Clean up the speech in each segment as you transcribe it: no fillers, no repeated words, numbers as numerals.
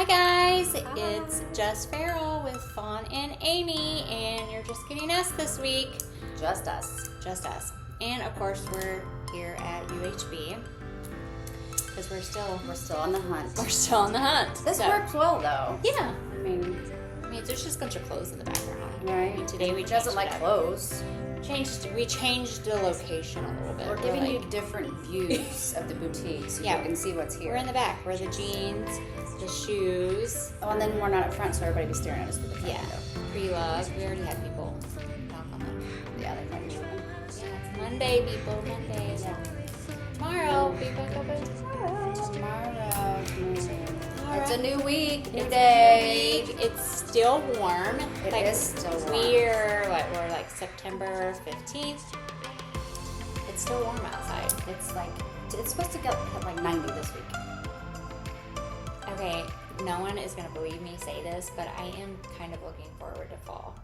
guys, Hi. it's Just Farrell with Fawn and Amie, and you're just getting us this week. Just us. Just us. And of course, we're here at UHB because we're still on the hunt. We're still on the hunt. This works well, though. Yeah. I mean, there's just a bunch of clothes in the background. right. I mean, today we doesn't like clothes. We changed the location a little bit. We're giving you different views of the boutique, so you can see what's here. We're in the back. We're the jeans, the shoes. Oh, and then we're not up front, so everybody be staring at us through the front window. Pre-love. We already had people knock on them. Yeah, they might be open. Yeah, it's Monday, people. Monday. Yeah. Tomorrow. Be back open Tomorrow. It's Tomorrow. a new week, new It's day. a new week. It's still warm. It is still warm. We're like September 15th. It's still warm outside. It's supposed to get like 90 this week. Okay, no one is gonna believe me say this, but I am kind of looking forward to fall.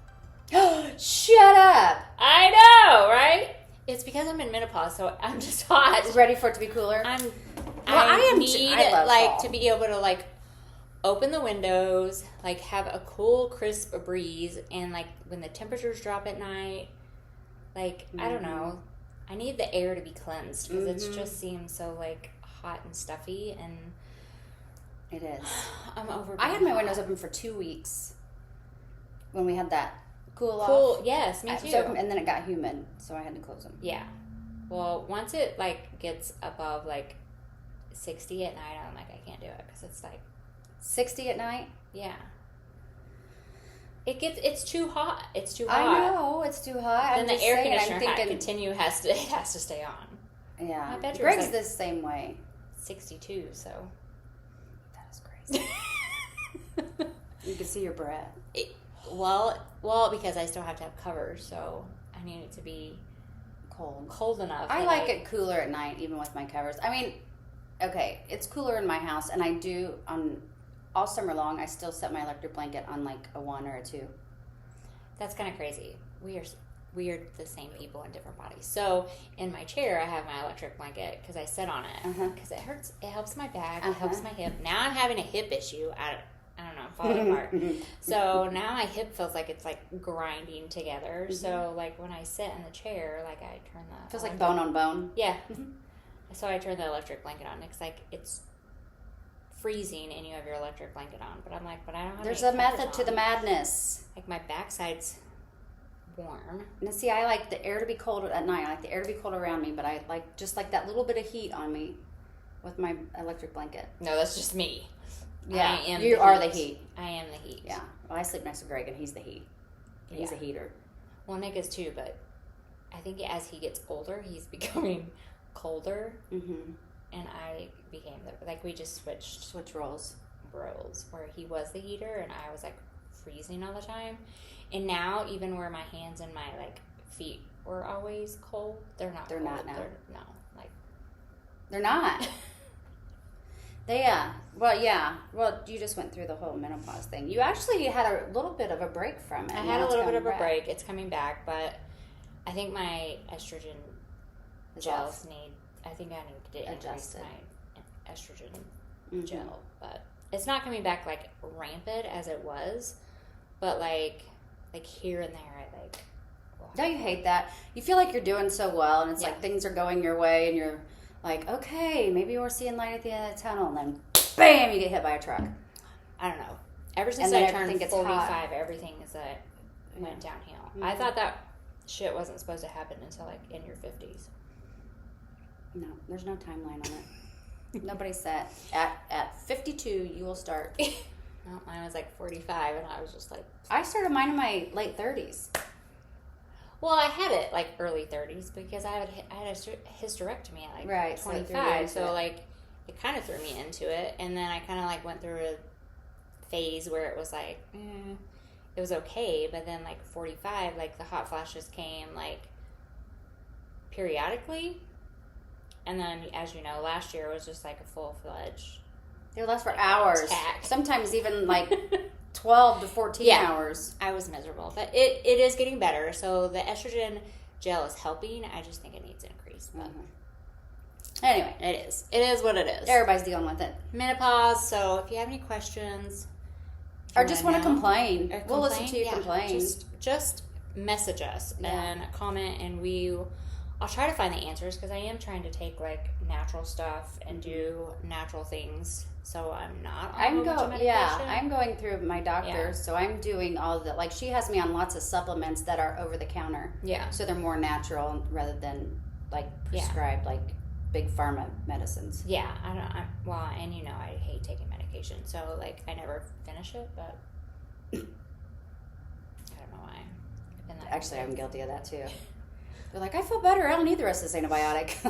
Shut up! I know, right? It's because I'm in menopause, so I'm just hot. Ready for it to be cooler? I I need love fall. to be able to open the windows, have a cool, crisp breeze, and when the temperatures drop at night, I don't know, I need the air to be cleansed because it just seems so hot and stuffy, and It is. I'm over. I had my windows open for 2 weeks when we had that cool Cool, off. yes, me I too. was open, and then it got humid, so I had to close them. Yeah. Well, once it gets above 60 at night, I'm I can't do it because it's 60 at night? yeah. It's too hot. It's too hot. I know, it's too hot. Then the air conditioner has to stay on. Yeah. My bedroom's Greg's the same way. 62, so That is crazy. You can see your breath. well, because I still have to have covers, so I need it to be cold enough. I like it cooler at night, even with my covers. I mean, okay, it's cooler in my house, and I do all summer long. I still set my electric blanket on a 1 or a 2. That's kind of crazy. We are the same people in different bodies. So in my chair, I have my electric blanket because I sit on it because it hurts. It helps my back. It helps my hip. Now I'm having a hip issue. I don't know, falling apart. So now my hip feels like it's grinding together. So when I sit in the chair, I turn the Feels like bone on bone. Yeah. So I turn the electric blanket on. It's it's freezing and you have your electric blanket on. But I'm but I don't have There's any a method covers to on. the madness. My backside's warm. And see, I like the air to be cold at night. I like the air to be cold around me, but I just that little bit of heat on me with my electric blanket. No, that's just me. Yeah, I am you are the heat. I am the heat. Yeah. Well, I sleep next to Greg, and he's the heat. He's a heater. Well, Nick is too, but I think as he gets older, he's becoming colder. Mm-hmm. And I became we just switched roles, where he was the heater and I was freezing all the time. And now, even where my hands and my feet were always cold, they're not. They're cold. not now. They're They're not. Well, you just went through the whole menopause thing. You actually had a little bit of a break from it. I had a little bit of a break. It's coming back, but I think my estrogen gels I think I need to increase my estrogen gel, but it's not coming back rampant as it was, but here and there I Don't you hate that? You feel like you're doing so well, and it's Yeah. things are going your way, and you're okay, maybe we're seeing light at the end of the tunnel, and then bam, you get hit by a truck. I don't know. Ever since And then I turned everything gets 45, hot. everything went downhill. I thought that shit wasn't supposed to happen until in your 50s. No, there's no timeline on it. Nobody said at 52 you will start. No, mine was 45, and I was just I started mine in my late 30s. Well, I had it early 30s because I had a hysterectomy at 25, so it kind of threw me into it, and then I kind of went through a phase where it was it was okay, but then 45, the hot flashes came periodically, and then as you know, last year was just a full-fledged. They last for hours, attack. Sometimes even 12 to 14 hours. I was miserable, but it is getting better. So the estrogen gel is helping. I just think it needs an increase. But Anyway. It is. It is what it is. Everybody's dealing with it. Menopause. So if you have any questions, or just want to complain, we'll listen to you yeah, complain. Just message us and comment, and I'll try to find the answers, because I am trying to take like natural stuff and do natural things. So I'm not on medication. I'm going through my doctor, so I'm doing all the, like, she has me on lots of supplements that are over the counter. Yeah. So they're more natural rather than like prescribed like big pharma medicines. Yeah, and I hate taking medication, so like I never finish it, but I don't know why. Actually, I'm guilty of that too. They're like, I feel better. I don't need the rest of this antibiotic.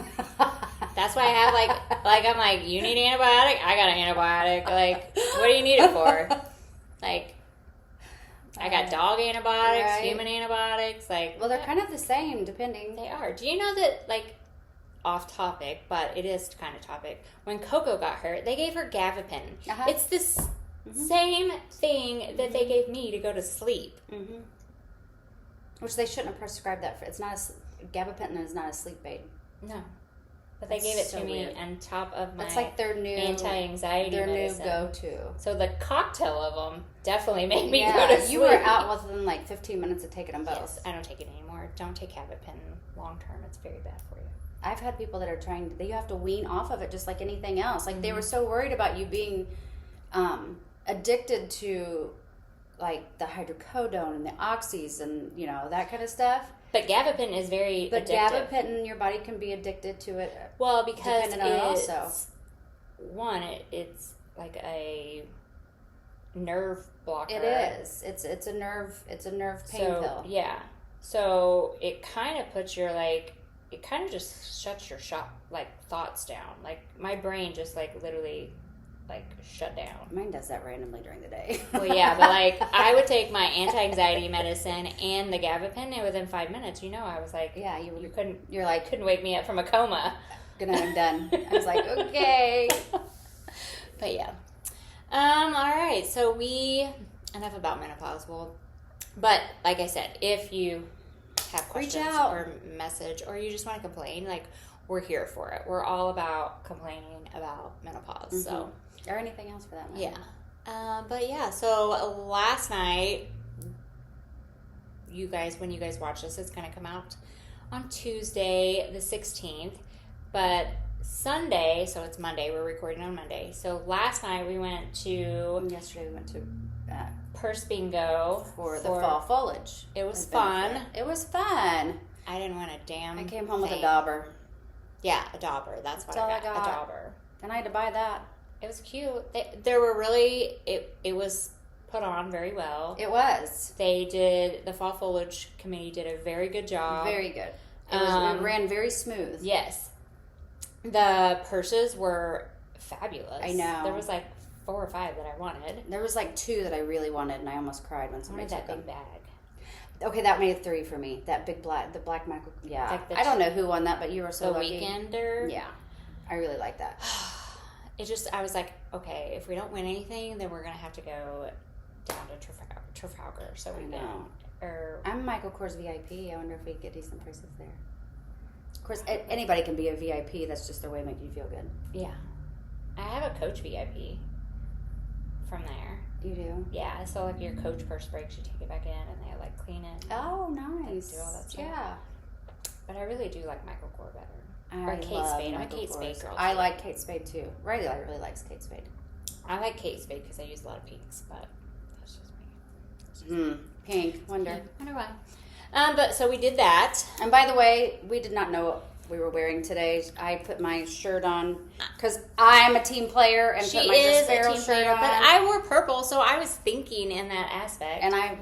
That's why I have I'm like, you need antibiotic? I got an antibiotic. Like, what do you need it for? Like, I got dog antibiotics, human antibiotics. Like, well, they're kind of the same, depending. They are. Do you know that, like, off topic, but it is kind of topic. When Coco got hurt, they gave her gabapentin. Uh-huh. It's this same thing that they gave me to go to sleep. Mm-hmm. Which they shouldn't have prescribed that for. It's not gabapentin is not a sleep aid. No. But they gave it to me on top of my their new anti-anxiety medicine. Their new go-to. So the cocktail of them definitely made me go to sleep. You were out within like 15 minutes of taking them both. Yes, I don't take it anymore. Don't take gabapentin long term. It's very bad for you. I've had people that are you have to wean off of it just like anything else. Like, they were so worried about you being addicted to, like, the hydrocodone and the oxys and, that kind of stuff. But gabapentin is very addictive. Gabapentin, your body can be addicted to it. Well, because it's like a nerve blocker. It is. It's a nerve pain pill. Yeah. So it kind of puts your, like, it kind of just shuts your thoughts down. Like, my brain just, like, literally, like, shut down. Mine does that randomly during the day. Well, yeah, but, like, I would take my anti-anxiety medicine and the gabapentin, and within 5 minutes, I was like, yeah, couldn't wake me up from a coma. Good night, I'm done. I was like, okay. But yeah. All right, so enough about menopause. But like I said, if you have questions or message, or you just want to complain, like, we're here for it. We're all about complaining about menopause. So, or anything else for that matter. Yeah. But yeah, so last night, when you guys watch this, it's going to come out on Tuesday the 16th. But Sunday, so it's Monday, we're recording on Monday. So last night yesterday we went to Purse Bingo for the fall foliage. It was fun. It was fun. I didn't want a damn I came home with a dauber. Yeah, a dauber. That's what I got. A dauber. And I had to buy that. It was cute. There were really, it was put on very well. It was. The fall foliage committee did a very good job. Very good. It ran very smooth. Yes. The purses were fabulous. I know. There was like 4 or 5 that I wanted. There was like 2 that I really wanted, and I almost cried when somebody took them. Big bag. Okay, that made 3 for me. That big the black Michael. Yeah. Like I don't know who won that, but you were so lucky. The Weekender. Yeah. I really like that. I was like, okay, if we don't win anything, then we're going to have to go down to Trafalgar. So we know. I'm Michael Kors VIP. I wonder if we could get decent prices there. Of course, anybody can be a VIP. That's just their way to make you feel good. Yeah. I have a Coach VIP from there. You do? Yeah. So, like, your Coach purse breaks, you take it back in, and they, like, clean it. Oh, nice. Do all that stuff. Yeah. But I really do like Michael Kors better. Or Kate Spade. I'm a Kate Spade girl. I like Kate Spade, too. Riley really likes Kate Spade. I like Kate Spade because I use a lot of pinks, but that's just me. Pink. Wonder why. But so we did that. And by the way, we did not know what we were wearing today. I put my shirt on because I'm a team player and put my Sparrow shirt on. But I wore purple, so I was thinking in that aspect. And I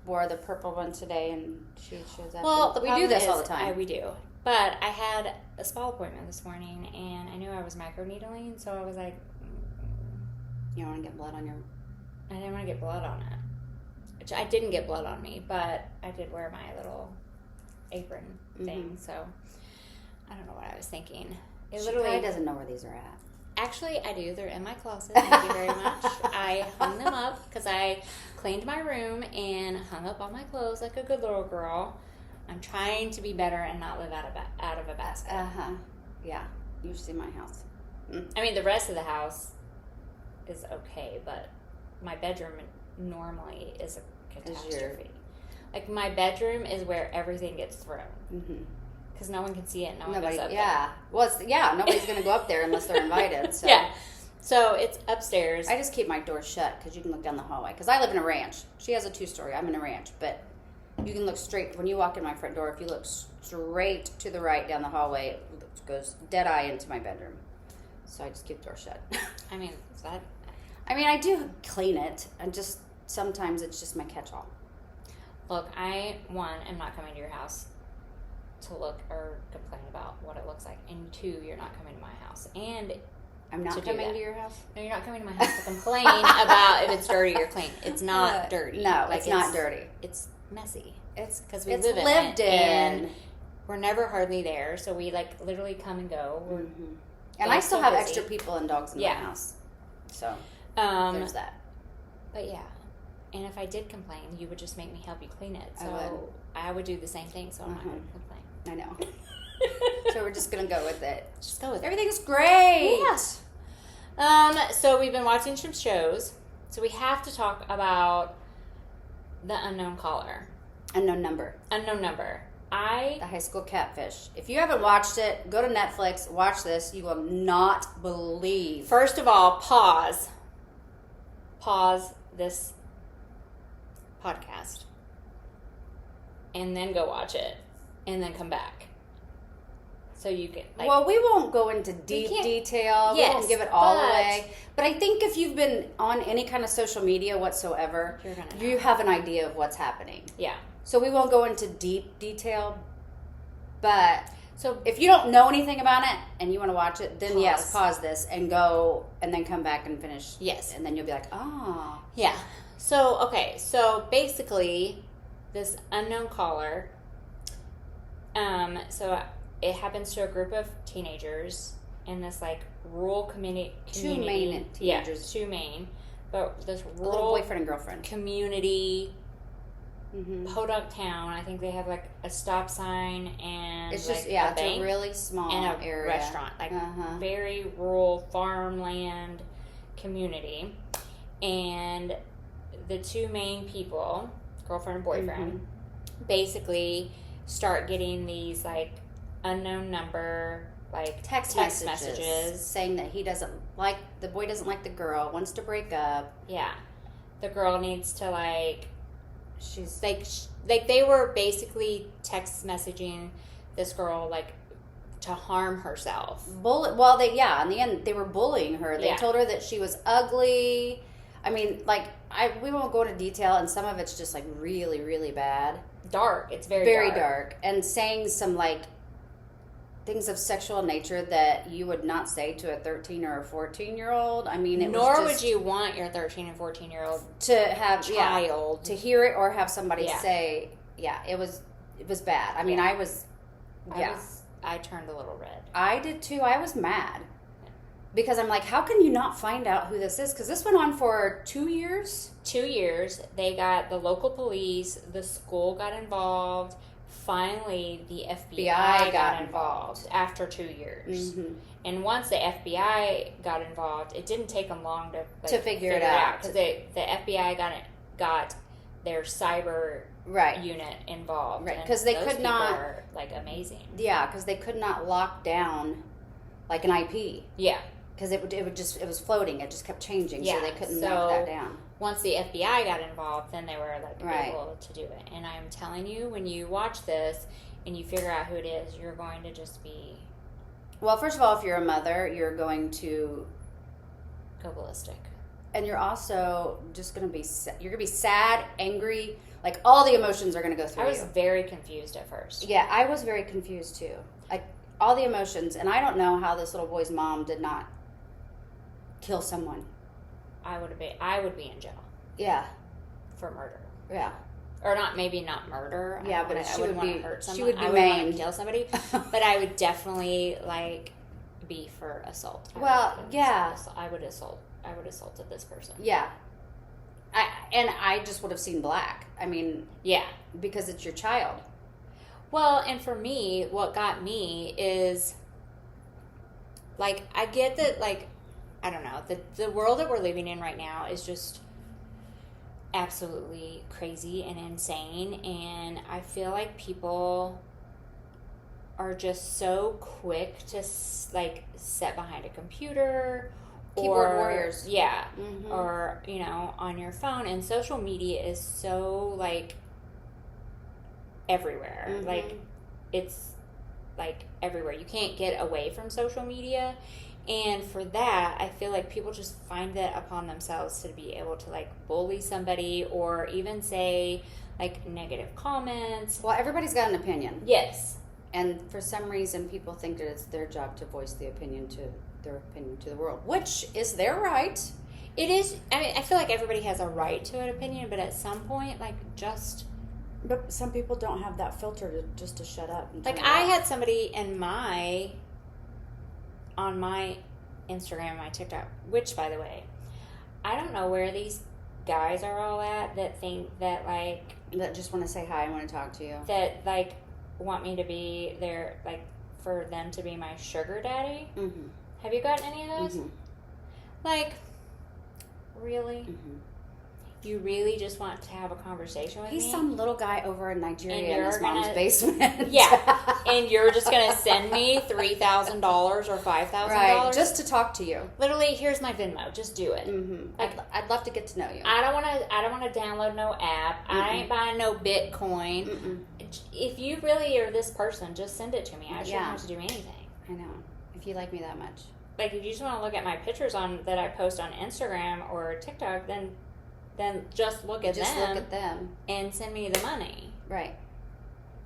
wore the purple one today, and she shows up. Well, we do this all the time. We do. But I had a spa appointment this morning, and I knew I was microneedling, so I was like, you don't want to get blood on your... I didn't want to get blood on it. Which I didn't get blood on me, but I did wear my little apron thing, so I don't know what I was thinking. She probably doesn't know where these are at. Actually, I do. They're in my closet. Thank you very much. I hung them up because I cleaned my room and hung up all my clothes like a good little girl. I'm trying to be better and not live out of a basket. Yeah. You should see my house. I mean, the rest of the house is okay, but my bedroom normally is a catastrophe. Like, my bedroom is where everything gets thrown. Because no one can see it. No one goes up there. Well, nobody's going to go up there unless they're invited. So. Yeah. So it's upstairs. I just keep my door shut because you can look down the hallway. Because I live in a ranch. She has a 2-story. I'm in a ranch. But you can look straight. When you walk in my front door, if you look straight to the right down the hallway, it goes dead eye into my bedroom. So I just keep the door shut. I mean, is that... I mean, I do clean it. And just sometimes it's just my catch-all. Look, I, one, am not coming to your house to look or complain about what it looks like. And 2, you're not coming to my house. And I'm not coming to your house? No, you're not coming to my house to complain about if it's dirty or clean. It's not dirty. No, like, it's not dirty. It's messy. It's because we live in lived it. in. And we're never hardly there, so we like literally come and go. And I still have extra people and dogs in my house. So there's that. But yeah. And if I did complain, you would just make me help you clean it. So I would do the same thing, so I'm not going to complain. I know. So we're just going to go with it. Just go with it. Everything's great. Yes. So we've been watching some shows. So we have to talk about The Unknown Caller. Unknown Number. Unknown Number. The High School Catfish. If you haven't watched it, go to Netflix, watch this. You will not believe. First of all, pause this podcast. And then go watch it. And then come back. So you can... Like, well, we won't go into deep detail. Yes, we won't give it all away. But I think if you've been on any kind of social media whatsoever, you have an idea of what's happening. Yeah. So we won't go into deep detail. But so if you don't know anything about it and you want to watch it, then pause this and go and then come back and finish. Yes. And then you'll be like, oh. Yeah. So, okay. So basically, this unknown caller, so it happens to a group of teenagers in this like rural community. 2 main teenagers. Yeah, 2 main. But this rural little boyfriend and girlfriend community, podunk town. I think they have like a stop sign and it's like just a it's bank a really small and a area. restaurant, like very rural farmland community. And the 2 main people, girlfriend and boyfriend, basically start getting these like unknown number like text messages saying that the boy doesn't like the girl, wants to break up. Yeah, the girl needs to like she's like they were basically text messaging this girl like to harm herself. In the end they were bullying her. They told her that she was ugly. I mean, like we won't go into detail, and some of it's just like really, really bad. Dark. It's very dark. And saying some like things of sexual nature that you would not say to a 13 or a 14-year-old. I mean, would you want your 13 and 14-year-old to have child to hear it or have somebody say, it was bad. I mean, I turned a little red. I did too. I was mad. Because I'm like, how can you not find out who this is? Because this went on for 2 years. 2 years. They got the local police. The school got involved. Finally, the FBI got involved after 2 years. And once the FBI got involved, it didn't take them long to figure it out. Because the FBI got their cyber unit involved. Right, because they could not... Are, like, amazing. Yeah, because they could not lock down, like, an IP. Yeah. Because it was floating. It just kept changing, so they couldn't knock that down. Once the FBI got involved, then they were able to do it. And I'm telling you, when you watch this and you figure out who it is, you're going to just be... Well, first of all, if you're a mother, you're going to... go ballistic. And you're also just going to be... You're going to be sad, angry. Like, all the emotions are going to go through you. I was very confused at first. Yeah, I was very confused, too. Like, all the emotions. And I don't know how this little boy's mom did not kill someone. I would be in jail. Yeah. For murder. Yeah. Or maybe not murder. Yeah, but I wouldn't want to hurt someone. She would be I maimed. wouldn't want to kill somebody. But I would definitely be for assault. I would assaulted this person. Yeah. I just would have seen black. I mean, yeah, because it's your child. Well, and for me, what got me is Like, I get that, like, I don't know. The world that we're living in right now is just absolutely crazy and insane. And I feel like people are just so quick to, like, sit behind a computer. Keyboard warriors. Yeah. Mm-hmm. Or, you know, on your phone. And social media is so, like, everywhere. Mm-hmm. Like, it's, like, everywhere. You can't get away from social media. And for that, I feel like people just find it upon themselves to be able to, like, bully somebody or even say, like, negative comments. Well, everybody's got an opinion. Yes. And for some reason, people think that it's their job to voice their opinion to the world, which is their right. It is. I mean, I feel like everybody has a right to an opinion, but at some point, like, just... But some people don't have that filter to shut up. Like, I had somebody on my Instagram, my TikTok, which, by the way, I don't know where these guys are all at that think that, like... That just want to say hi and want to talk to you. That, like, want me to be their, like, for them to be my sugar daddy. Mm-hmm. Have you gotten any of those? Mm-hmm. Like, really? Mm-hmm. You really just want to have a conversation with me? He's some little guy over in Nigeria in his mom's basement. Yeah. And you're just going to send me $3,000 or $5,000? Right, just to talk to you. Literally, here's my Venmo. Just do it. Mm-hmm. I'd love to get to know you. I don't want to download no app. Mm-mm. I ain't buying no Bitcoin. Mm-mm. If you really are this person, just send it to me. I shouldn't have to do anything. I know. If you like me that much. Like, if you just want to look at my pictures that I post on Instagram or TikTok, then just look at them and send me the money. Right.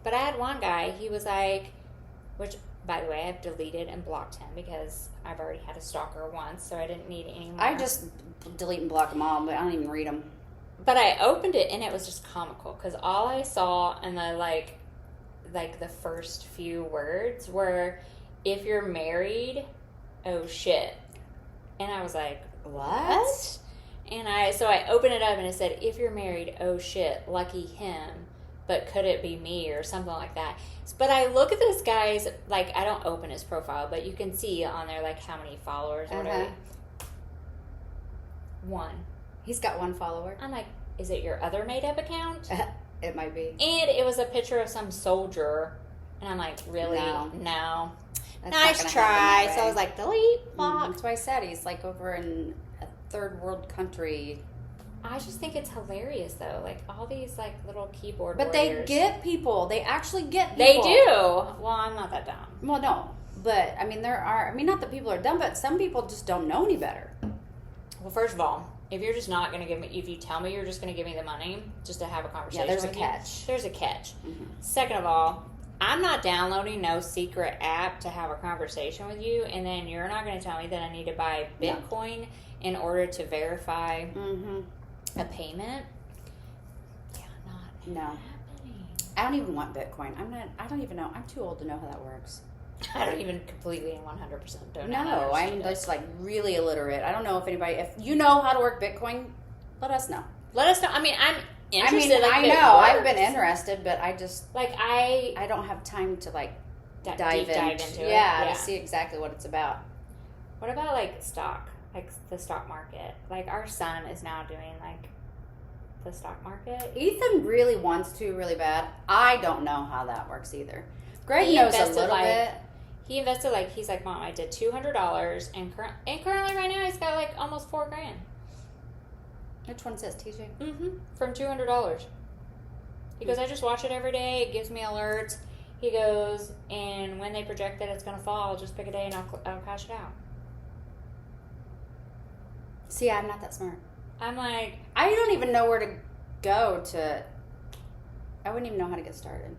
But I had one guy, he was like, which, by the way, I've deleted and blocked him because I've already had a stalker once, so I didn't need any more. I just delete and block them all, but I don't even read them. But I opened it, and it was just comical because all I saw in the, like the first few words were, if you're married, oh shit. And I was like, what? And I opened it up and it said, if you're married, oh shit, lucky him, but could it be me or something like that. But I look at this guy's, like, I don't open his profile, but you can see on there, like, how many followers or whatever. One. He's got one follower. I'm like, is it your other made-up account? It might be. And it was a picture of some soldier. And I'm like, really? No. Nice try. So I was like, delete, block. That's why I said he's, like, over in a third world country. I just think it's hilarious, though. Like, all these, like, little keyboard But warriors. they get people. They actually get people. They do. Well, I'm not that dumb. Well, no. But, I mean, not that people are dumb, but some people just don't know any better. Well, first of all, if you're just not going to give me, if you tell me you're just going to give me the money just to have a conversation there's a catch. There's a catch. Mm-hmm. Second of all, I'm not downloading no secret app to have a conversation with you, and then you're not going to tell me that I need to buy Bitcoin in order to verify a payment. Yeah, not happening. I don't even want Bitcoin. I don't even know. I'm too old to know how that works. I don't even completely and 100% don't know. No, I'm just, like, really illiterate. I don't know if you know how to work Bitcoin, let us know. Let us know. I mean, I'm interested. I know. I've been interested, but I just... Like, I don't have time to, like, dive into it. Yeah, to see exactly what it's about. What about, like, stock? Like, the stock market? Like, our son is now doing, like, the stock market. Ethan really wants to really bad. I don't know how that works either. Greg knows a little bit. He invested, like, he's like, Mom, I did $200, and currently right now he's got, like, almost $4,000. Which one says TJ? Mm-hmm. From $200. He goes, I just watch it every day. It gives me alerts. He goes, and when they project that it's going to fall, I'll just pick a day and I'll cash it out. See, I'm not that smart. I'm like... I don't even know where to go to... I wouldn't even know how to get started.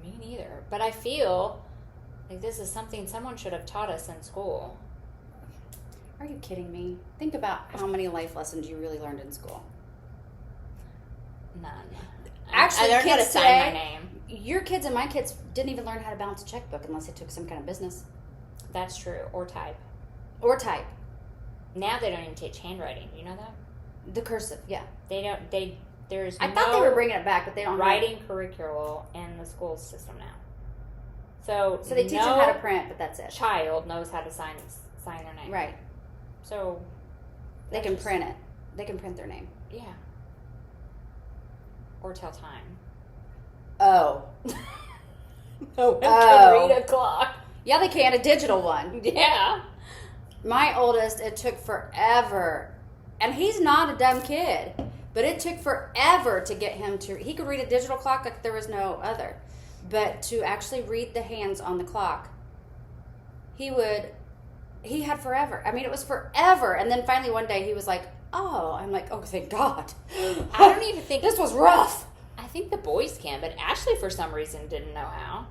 Me neither. But I feel... like, this is something someone should have taught us in school. Are you kidding me? Think about how many life lessons you really learned in school. None. Actually, I learned how to sign my name. Your kids and my kids didn't even learn how to balance a checkbook unless they took some kind of business. That's true. Or type. Now they don't even teach handwriting. You know that? The cursive, yeah. They don't. I thought they were bringing it back, but they don't. Writing curriculum in the school system now. So they teach them how to print, but that's it. Child knows how to sign sign their name. Right. So They can print it. They can print their name. Yeah. Or tell time. Oh. No one can read a clock. Yeah, they can. A digital one. Yeah. My oldest, it took forever. And he's not a dumb kid. But it took forever to get him to... He could read a digital clock like there was no other. But to actually read the hands on the clock, he had forever. I mean, it was forever. And then finally one day he was like, oh. I'm like, oh, thank God. I don't even think... This was rough. I think the boys can, but Ashley, for some reason, didn't know how.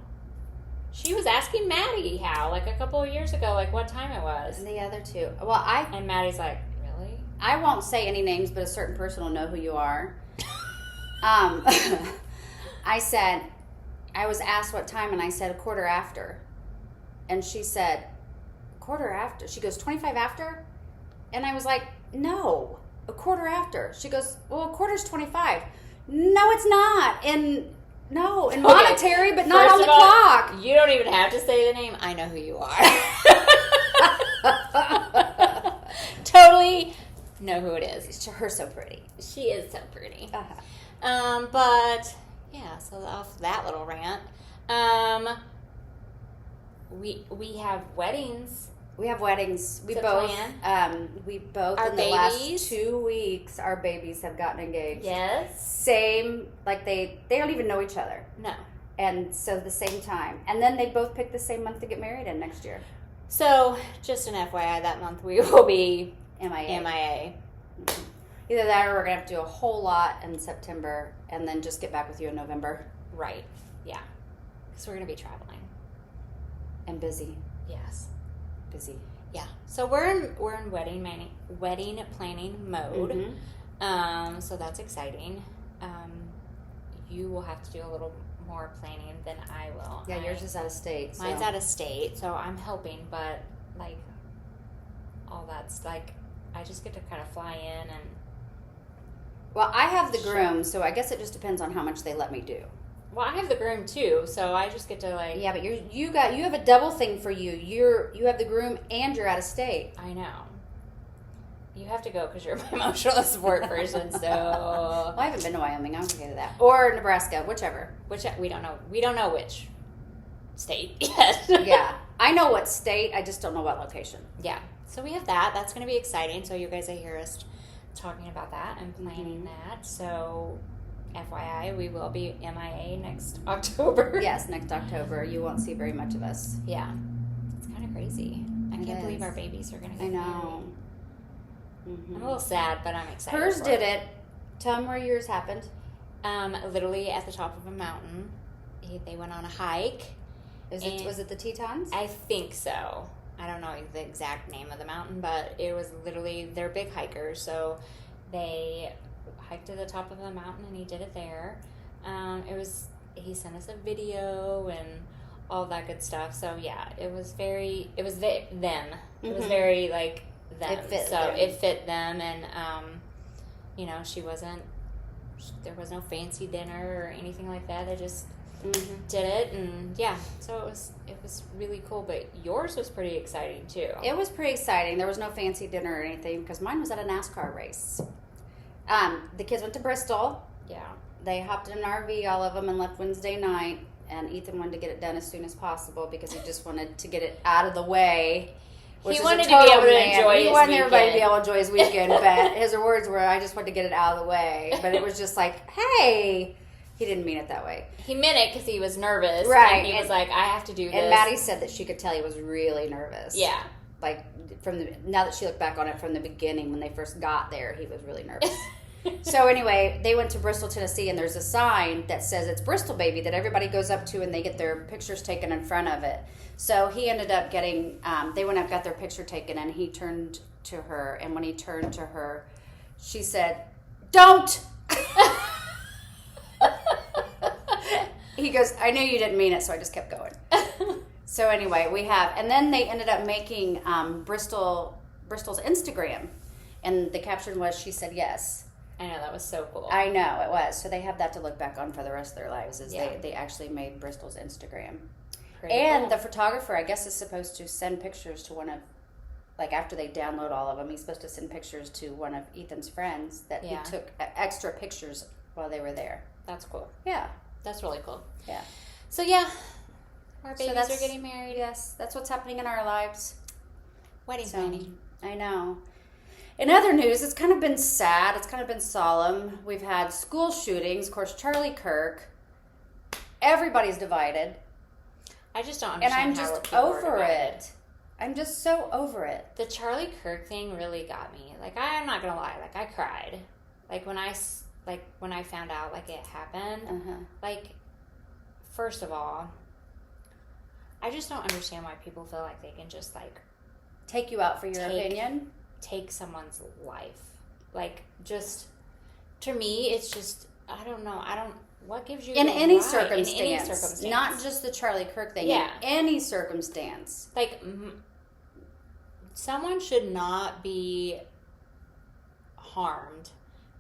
She was asking Maddie how, like a couple of years ago, like what time it was. And the other two. Well, And Maddie's like, really? I won't say any names, but a certain person will know who you are. I was asked what time, and I said a quarter after. And she said, quarter after? She goes, 25 after? And I was like, no, a quarter after. She goes, well, a quarter's 25. No, it's not. In monetary, but not on the clock. You don't even have to say the name. I know who you are. Totally know who it is. Her so pretty. She is so pretty. Uh-huh. But yeah, so off that little rant, we have weddings. We have weddings. We To both plan. Our in the babies. last 2 weeks, our babies have gotten engaged. Yes. Same, like they don't even know each other. No. And so the same time. And then they both picked the same month to get married in next year. So just an FYI, that month we will be MIA. MIA. Either that or we're going to have to do a whole lot in September and then just get back with you in November. Right. Yeah. Because we're going to be traveling. And busy. Yes. Busy. Yeah. So we're in wedding planning mode. Mm-hmm. So that's exciting. You will have to do a little more planning than I will. Yeah, yours is out of state. So. Mine's out of state, so I'm helping, but like all that's like I just get to kind of fly in and. Well, I have the groom, so I guess it just depends on how much they let me do. Well, I have the groom too, so I just get to like. Yeah, but you have a double thing for you. You have the groom and you're out of state. I know. You have to go because you're my emotional support person. So. Well, I haven't been to Wyoming. I'm okay to that. Or Nebraska, whichever. Which we don't know. We don't know which state yet. Yeah, I know what state. I just don't know what location. Yeah. So we have that. That's going to be exciting. So you guys will hear us talking about that and planning that. So. FYI, we will be MIA next October. Yes, next October. You won't see very much of us. Yeah. It's kind of crazy. I can't believe our babies are going to get know. I'm a little sad, but I'm excited. Hers did it. Tell them where yours happened. Literally at the top of a mountain. They went on a hike. Was it the Tetons? I think so. I don't know the exact name of the mountain, but it was literally, they're big hikers, so they hiked to the top of the mountain and he did it there. He sent us a video and all that good stuff. So yeah, it was them. It was very like them. It fit them, and there was no fancy dinner or anything like that. They just did it, and yeah, so it was really cool. But yours was pretty exciting too. It was pretty exciting. There was no fancy dinner or anything because mine was at a NASCAR race. The kids went to Bristol. Yeah. They hopped in an RV, all of them, and left Wednesday night. And Ethan wanted to get it done as soon as possible because he just wanted to get it out of the way. He wanted to be able to enjoy his He wanted weekend. everybody to be able to enjoy his weekend, but his words were, I just wanted to get it out of the way. But it was just like, hey, he didn't mean it that way. He meant it because he was nervous. Right. And he was like, I have to do this. And Maddie said that she could tell he was really nervous. Yeah. Like, now that she looked back on it from the beginning, when they first got there, he was really nervous. So anyway, they went to Bristol, Tennessee, and there's a sign that says it's Bristol Baby that everybody goes up to and they get their pictures taken in front of it. So he ended up getting, they went up, got their picture taken, and he turned to her, and when he turned to her, she said, "Don't!" He goes, "I knew you didn't mean it, so I just kept going." So anyway, and then they ended up making Bristol's Instagram, and the caption was, "She said yes." I know, that was so cool. I know, it was. So they have that to look back on for the rest of their lives, Yeah. they actually made Bristol's Instagram. Pretty And cool. the photographer, I guess, is supposed to send pictures to one of like after they download all of them, he's supposed to send pictures to one of Ethan's friends that he took extra pictures while they were there. That's cool. Yeah. That's really cool. Yeah. So, yeah. Our babies are getting married. Yes. That's what's happening in our lives. Wedding planning. I know. In other news, it's kind of been sad. It's kind of been solemn. We've had school shootings. Of course, Charlie Kirk. Everybody's divided. I just don't understand and I'm just over it. I'm just so over it. The Charlie Kirk thing really got me. Like, I'm not gonna lie. Like, I cried. Like when I found out like it happened. Like, first of all, I just don't understand why people feel like they can just like take you out for your opinion. Take someone's life. Like, just to me, it's just I don't know. What gives you in any circumstance, in any circumstance, not just the Charlie Kirk thing. Yeah. In any circumstance, like someone should not be harmed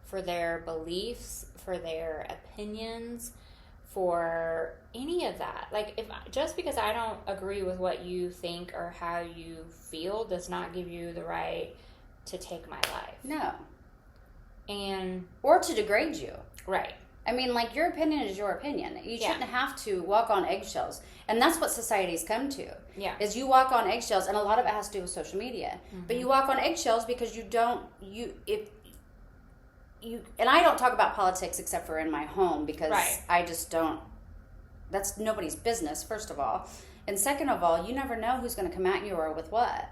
for their beliefs, for their opinions, for any of that. Like, if just because I don't agree with what you think or how you feel does not give you the right to take my life. No. Or to degrade you. Right. I mean, like, your opinion is your opinion. You shouldn't have to walk on eggshells. And that's what society's come to. Yeah. Is you walk on eggshells, and a lot of it has to do with social media. But you walk on eggshells because and I don't talk about politics except for in my home because I just don't, that's nobody's business, first of all. And second of all, you never know who's going to come at you or with what.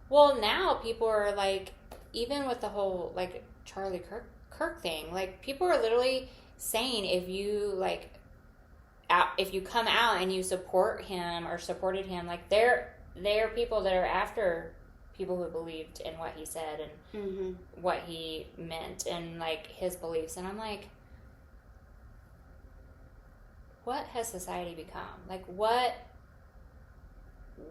Well, now people are like, even with the whole, like, Charlie Kirk thing, like, people are literally saying if you come out and you support him or supported him, like, there are people that are after people who believed in what he said and what he meant and, like, his beliefs. And I'm like, what has society become? Like, what?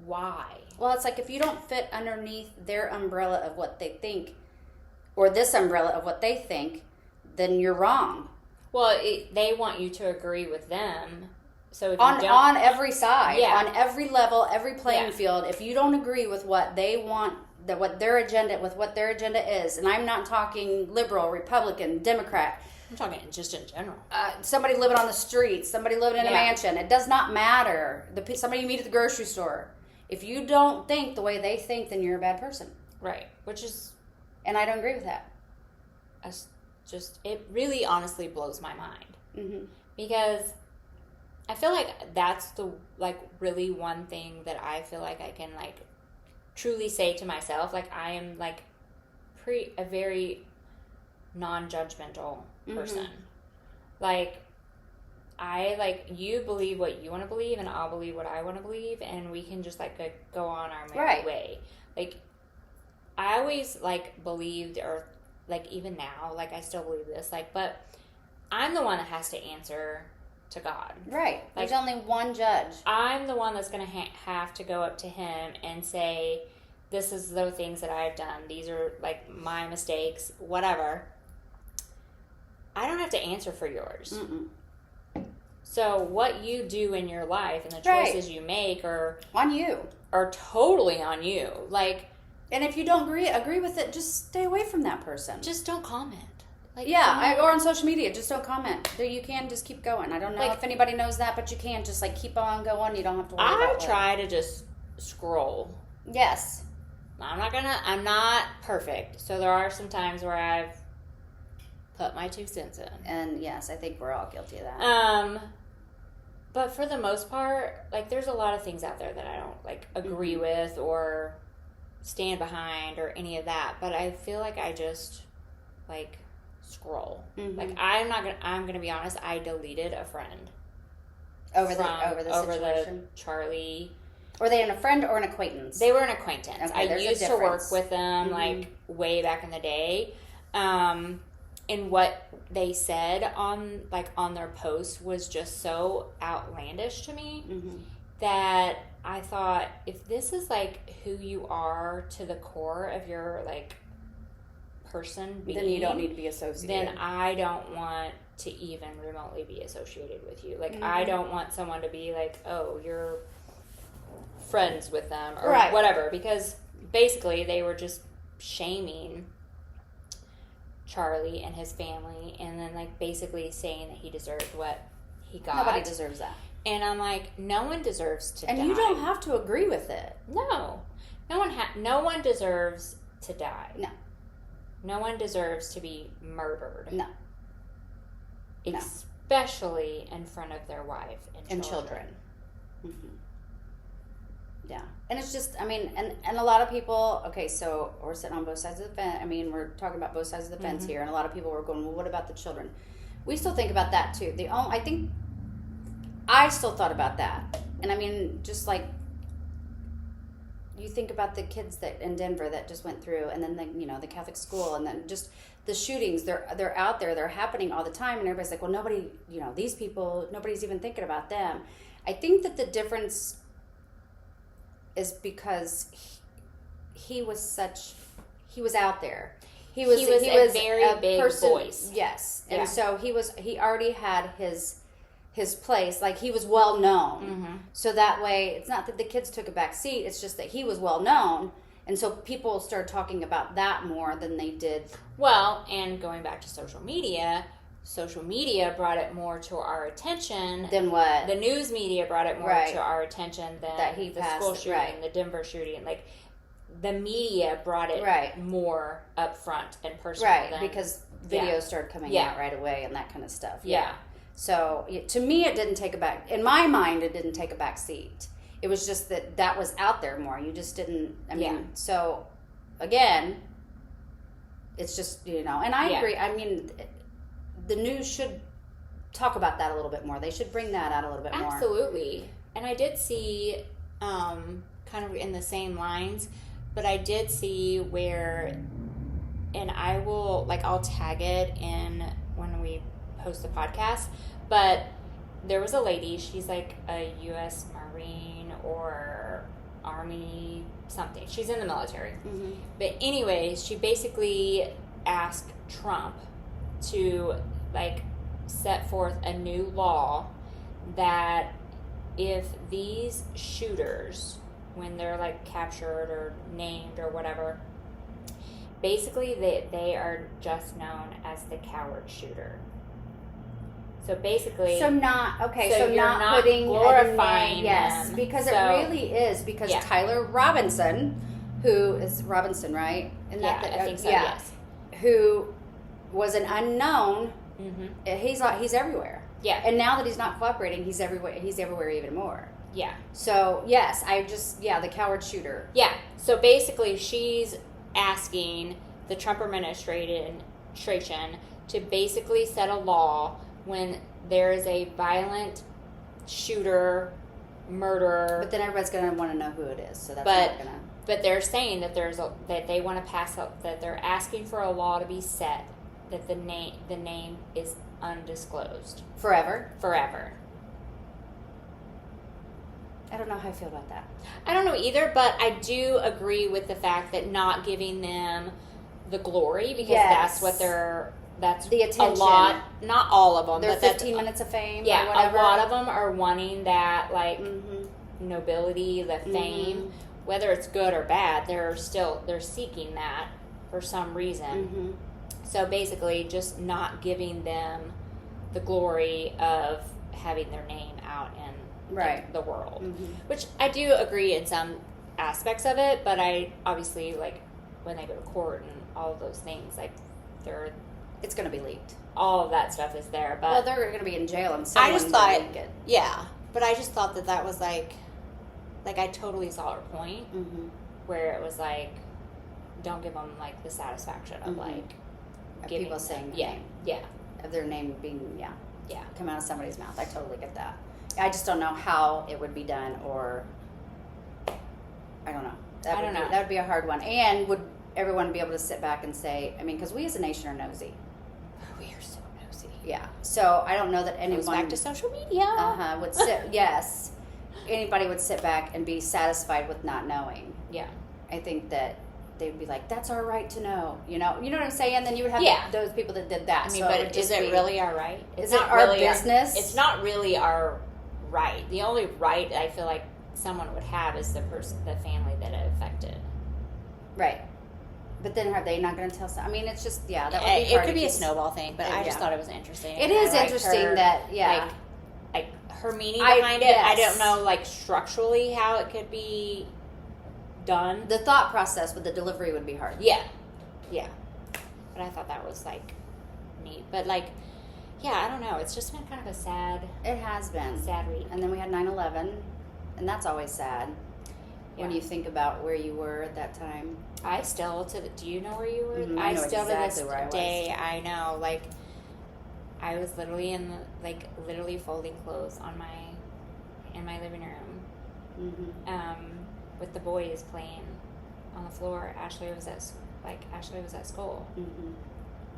Why? Well, it's like if you don't fit underneath their umbrella of what they think or this umbrella of what they think, then you're wrong. Well, they want you to agree with them. So if on every side, on every level, every playing field, if you don't agree with what they want, what their agenda is, and I'm not talking liberal, Republican, Democrat. I'm talking just in general. Somebody living on the street, somebody living in a mansion. It does not matter. Somebody you meet at the grocery store. If you don't think the way they think, then you're a bad person. Right. And I don't agree with that. It really honestly blows my mind. Because I feel like that's the, like, really one thing that I feel like I can, like, truly say to myself. Like, I am, like, a very non-judgmental person. Like, you believe what you want to believe, and I'll believe what I want to believe, and we can just, like, go on our merry way. Like, I always, like, believed, or, like, even now, like, I still believe this, like, but I'm the one that has to answer to God. Right. Like, there's only one judge. I'm the one that's going to have to go up to him and say, this is the things that I've done. These are, like, my mistakes, whatever. I don't have to answer for yours. So what you do in your life and the choices you make are on you. Are totally on you. Like, and if you don't agree with it, just stay away from that person. Just don't comment. Like, or on social media, just don't comment. You can just keep going. I don't know if anybody knows that, but you can just, like, keep on going. You don't have to worry about it. I try to just scroll. Yes. I'm not perfect. So there are some times where I've put my 2 cents in. And yes, I think we're all guilty of that. But for the most part, like, there's a lot of things out there that I don't, like, agree with or stand behind or any of that. But I feel like I just, like, scroll. Like, I'm gonna be honest, I deleted a friend. Over the Charlie. Were they a friend or an acquaintance? They were an acquaintance. Okay, I used to work with them, like, way back in the day. And what they said on their post was just so outlandish to me that I thought, if this is, like, who you are to the core of your, like, person being, then you don't need to be associated. Then I don't want to even remotely be associated with you. Like, I don't want someone to be like, oh, you're friends with them or whatever, because basically they were just shaming Charlie and his family, and then like basically saying that he deserved what he got. Nobody deserves that. And I'm like, no one deserves to die. And you don't have to agree with it. No. No one deserves to die. No. No one deserves to be murdered. No. Especially in front of their wife and children. Mm-hmm. Yeah. And it's just, I mean, and a lot of people, okay, so we're sitting on both sides of the fence. I mean, we're talking about both sides of the fence here, and a lot of people were going, well, what about the children? We still think about that too. I think I still thought about that. And I mean, just like, you think about the kids that in Denver that just went through, and then the Catholic school, and then just the shootings, they're out there, they're happening all the time, and everybody's like, well, nobody, these people, nobody's even thinking about them. I think that the difference is because he was out there. He was a very big voice. Yes. And so he already had his place, like he was well known. Mm-hmm. So that way, it's not that the kids took a back seat, it's just that he was well known. And so people started talking about that more than they did. Well, and going back to social media brought it more to our attention. Than what? The news media brought it more to our attention than that the school shooting, the Denver shooting. Like, the media brought it more up front and personal. Right, because videos started coming out right away and that kind of stuff. Yeah. So, to me, it didn't take a back... In my mind, it didn't take a back seat. It was just that was out there more. You just didn't... I mean, so, again, it's just, and I agree. I mean, the news should talk about that a little bit more. They should bring that out a little bit more. Absolutely. And I did see, kind of in the same lines, but I did see where, and I'll tag it in when we post the podcast, but there was a lady, she's like a U.S. Marine or Army something. She's in the military. Mm-hmm. But anyways, she basically asked Trump to set forth a new law that if these shooters, when they're captured or named or whatever, basically they are just known as the coward shooter. So basically, so not putting glorifying them. Because it really is, because Tyler Robinson, who is Robinson, right? And I think so. Yes, who was an unknown. Mm-hmm. He's everywhere. Yeah, and now that he's not cooperating, he's everywhere. He's everywhere even more. Yeah. So yes, the coward shooter. Yeah. So basically, she's asking the Trump administration to basically set a law when there is a violent shooter, murderer. But then everybody's going to want to know who it is. So that's not going to. But they're saying that that they want to pass up, that they're asking for a law to be set that the name is undisclosed forever. I don't know how I feel about that. I don't know either, but I do agree with the fact that not giving them the glory, because that's the attention. A lot, not all of them. They're 15 minutes of fame. Yeah, or whatever. A lot of them are wanting that nobility, the fame, whether it's good or bad. They're seeking that for some reason. Mm-hmm. So basically, just not giving them the glory of having their name out in the world, which I do agree in some aspects of it. But I obviously when they go to court and all of those things, it's going to be leaked. All of that stuff is there, but they're going to be in jail, and I just thought, but I just thought that was I totally saw her point, where it was don't give them the satisfaction of people saying of their name being come out of somebody's mouth. I totally get that. I just don't know how it would be done, or I don't know. That would be a hard one, and would everyone be able to sit back and say? I mean, because we as a nation are nosy. We are so nosy. Yeah. So I don't know that anyone. Goes back to social media. Would sit. Yes. Anybody would sit back and be satisfied with not knowing. Yeah. I think that they'd be like, "That's our right to know." You know what I'm saying? Then you would have those people that did that. I mean, but is it really our right? Is it our business? It's not really our right. The only right I feel like someone would have is the family that it affected. Right. But then are they not going to tell? I mean, it's just that would be It hard could be a because- snowball thing, but I just thought it was interesting. It And is I liked interesting her, that like her meaning behind it. yes. I don't know like structurally how it could be done. the thought process with the delivery would be hard. Yeah. But I thought that was like neat. But like, yeah, I don't know. It's just been kind of a sad It has been. week. And then we had 9/11, and that's always sad when Yeah. you think about where you were at that time. I still do you know where you were? Mhm, I I know still exactly to this where I was. day I know like I was literally literally folding clothes in my living room. With the boys playing on the floor. Ashley was at school.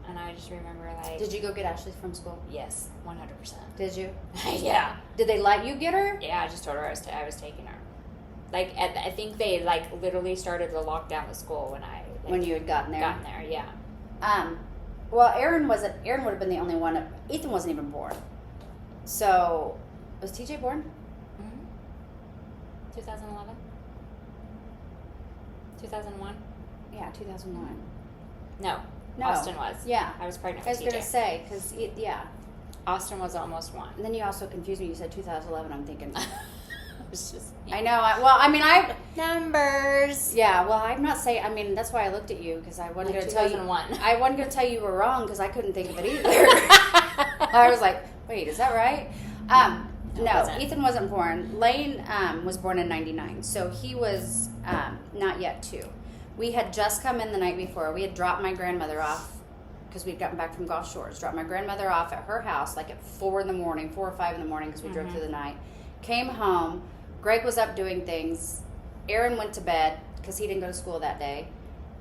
And I just remember like Did you go get Ashley from school? yes, 100%. Did you? Yeah. Did they let you get her? Yeah, I just told her I was taking her. Like I think they like literally started to lock down the school When you had gotten there? gotten there, yeah. Well, Aaron would have been the only one. Ethan wasn't even born. So, was TJ born? 2011? 2001? Yeah, 2001. No. No. Austin was. Yeah. I was pregnant I with was going TJ. to say, because, yeah. Austin was almost 1. And then you also confused me. You said 2011. I'm thinking. It was just... I know. Numbers! Yeah, well, I'm not saying. I mean, that's why I looked at you, because I wasn't Like going to tell you. 2001. I wasn't going to tell you were wrong, because I couldn't think of it either. I was like, wait, is that right? it No, wasn't. Ethan wasn't born. Lane was born in 99, so he was not yet 2. We had just come in the night before. We had dropped my grandmother off, because we'd gotten back from Gulf Shores. Dropped my grandmother off at her house, like at 4 or 5 in the morning, because we drove through the night. Came home. Greg was up doing things. Aaron went to bed, because he didn't go to school that day.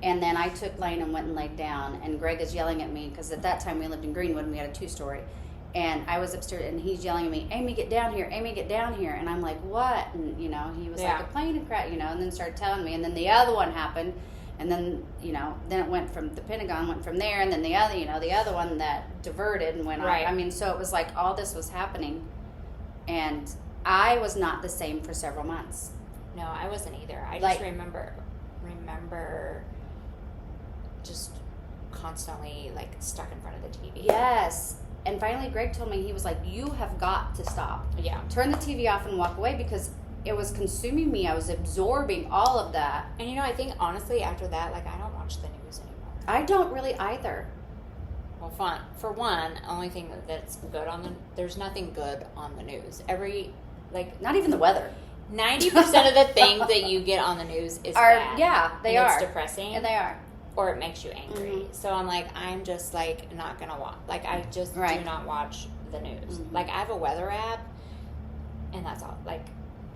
And then I took Lane and went and laid down. And Greg is yelling at me, because at that time we lived in Greenwood, and we had a 2-story. And I was upstairs, and he's yelling at me, Amy, get down here. Amy, get down here. And I'm like, what? And, he was like a plane and crap, and then started telling me. And then the other one happened. And then, then it went from the Pentagon, went from there. And then the other, the other one that diverted and went on. Right. I mean, so it was like all this was happening. And I was not the same for several months. No, I wasn't either. I Like- just remember just constantly like stuck in front of the TV. Yes. And finally, Greg told me, he was like, you have got to stop. Yeah. Turn the TV off and walk away, because it was consuming me. I was absorbing all of that. And I think honestly after that, like I don't watch the news anymore. I don't really either. Well, for one, only thing that's good there's nothing good on the news. Not even the weather. 90% of the things that you get on the news is bad. Yeah, they and are. It's depressing. And they are. Or it makes you angry. Mm-hmm. So I'm like, I'm just like not gonna watch. Like I just do not watch the news. Mm-hmm. Like I have a weather app, and that's all. Like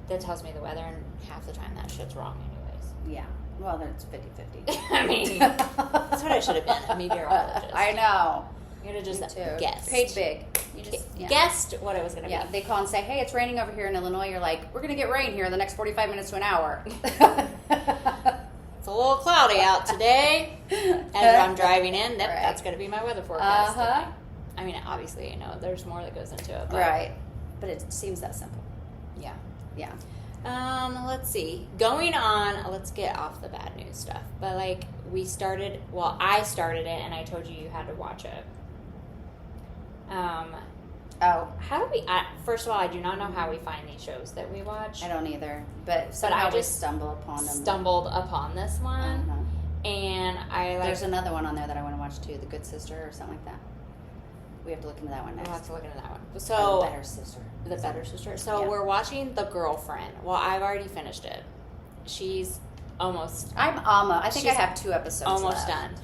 that tells me the weather, and half the time that shit's wrong anyways. Yeah. Well, then it's 50-50. I mean, that's what I should have been, a meteorologist. I know. You could have just Me too. guessed. Paid big. You just guessed what it was going to Yeah, be. they call and say, hey, it's raining over here in Illinois. You're like, we're going to get rain here in the next 45 minutes to an hour. It's a little cloudy out today. As I'm driving in, that's going to be my weather forecast. Uh-huh. I mean, obviously, there's more that goes into it. But Right. But it seems that simple. Yeah. Yeah. Let's see. Going on, let's get off the bad news stuff. But I started it, and I told you had to watch it. How do we? First of all, I do not know how we find these shows that we watch. I don't either. But somehow I just we stumble upon them. Stumbled upon this one, Uh-huh. and I There's another one on there that I want to watch too, The Good Sister or something like that. We have to look into that one next. We'll have to look into that one. Or So The Better Sister. The Better Sister. So Yeah. we're watching The Girlfriend. Well, I've already finished it. She's almost. I'm Alma. I think I She's have 2 episodes almost left. done.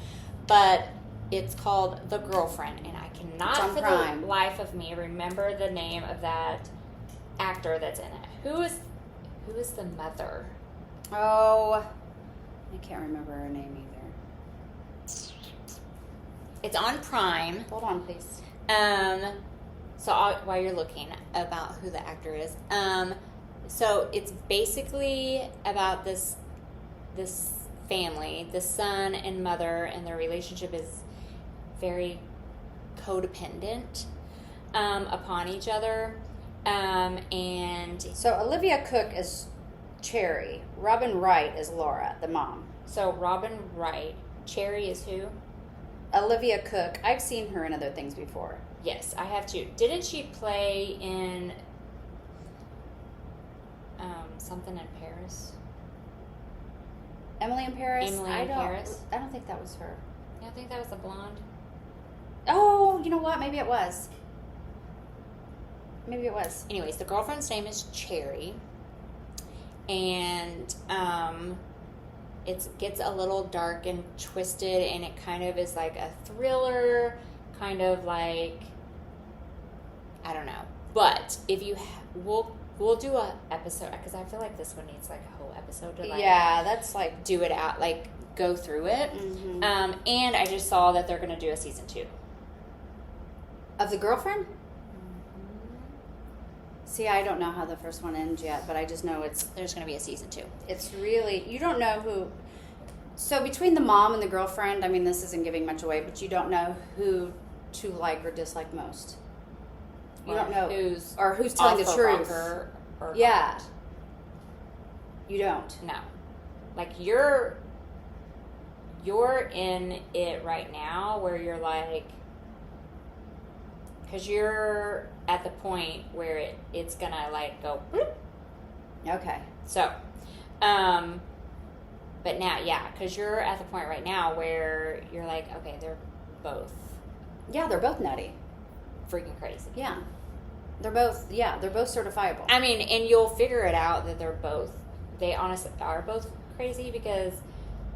But it's called The Girlfriend, and I It's cannot on for Prime. the life of me remember the name of that actor that's in it. Who is the mother? Oh, I can't remember her name either. It's on Prime. Hold on, please. While you're looking about who the actor is, so it's basically about this family, the son and mother, and their relationship is very codependent upon each other, and So Olivia Cook is Cherry. Robin Wright is Laura, the mom. So Robin Wright. Cherry is who? Olivia Cook. I've seen her in other things before. Yes, I have too. Didn't she play in something in Paris? Emily in Paris? Emily in Paris? I don't think that was her. Yeah, I think that was the blonde. Oh, you know what? Maybe it was. Anyways, the girlfriend's name is Cherry. And it gets a little dark and twisted, and it kind of is like a thriller, kind of like, I don't know. But if you, we'll do a episode, because I feel like this one needs like a whole episode to like, that's like do it out, like go through it. Mm-hmm. And I just saw that they're going to do a season 2 of The Girlfriend. See, I don't know how the first one ends yet, but I just know there's going to be a season 2. It's really, you don't know who. So between the mom and the girlfriend, I mean, this isn't giving much away, but you don't know who to like or dislike most. You don't know who's telling the truth. Or yeah. not. You don't. No. Like you're in it right now where you're like, because you're at the point where it's gonna like go bloop. Okay. So, but now, yeah, because you're at the point right now where you're like, okay, they're both nutty. freaking crazy. Yeah. They're both certifiable. I mean, and you'll figure it out that they honestly are both crazy, because